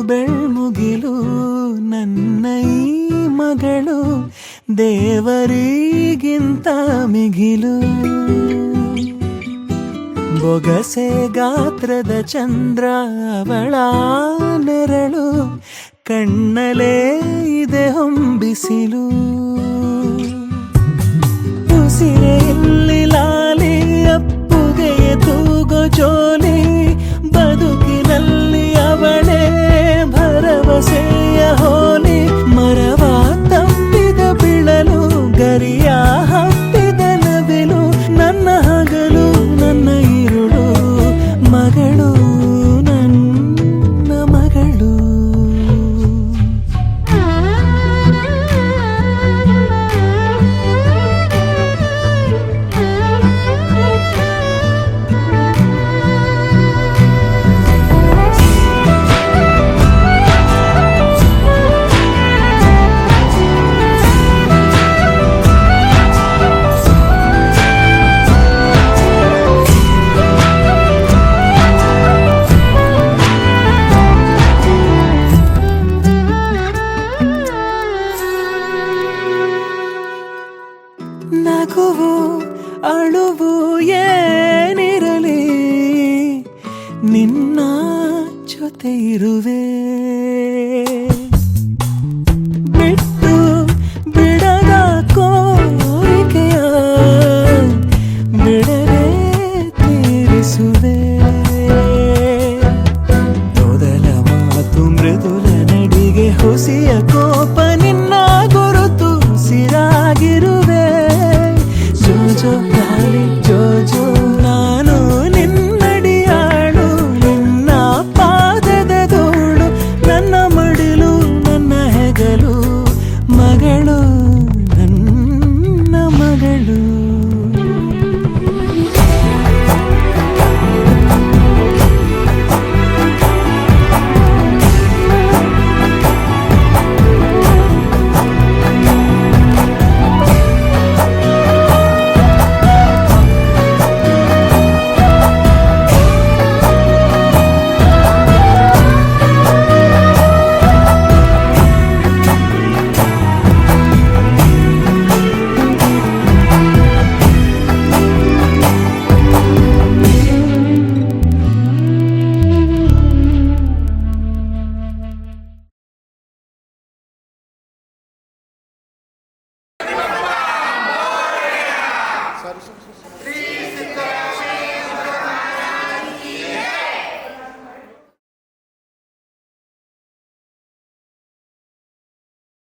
ಬೆಳ್ಮುಗಿಲು ನನ್ನ ಈ ಮಗಳು ದೇವರಿಗಿಂತ ಮಿಗಿಲು. ಬೊಗಸೆ ಗಾತ್ರದ ಚಂದ್ರ ಅವಳ ನೆರಳು, ಕಣ್ಣಲೇ ಇದೆ ಹೊಂಬಿಸಿಲು. ಉಸಿರೇ ಇಲ್ಲಿ ಲಾಲಿ, ಅಪ್ಪುಗೆಯ ತೂಗೋ ಜೋಲಿ, ಬದುಕಿನಲ್ಲಿ ಅವಳೇ ಭರವಸೆಯ ಹೋಲಿ. ಮರವ ತಪ್ಪಿದ ಬಿಳಲು, ಗರಿಯ ಹಬ್ಬಿದ ನವಿಲು, ನನ್ನ ಹಗಲು ನನ್ನ ಇರುಳು, ಮಗಳು ನನ್ನ ಮಗಳು. ನಗುವು ಅಳುವು ಏನಿರಲಿ, ನಿನ್ನ ಜೊತೆ ಇರುವೆ. ಬಿಟ್ಟು ಬಿಡದ ಕೋರಿಕೆಯ ಬಿಡದೆ ತೀರಿಸುವೆ. ಮೊದಲ ಮಾತು ಮೃದುಲ ನಡಿಗೆ, ಹುಸಿಯ ಕೋಪ ನಿನ್ನ ಗುರುತು ಸಿರಾಗಿರುವೆ. ಜೋ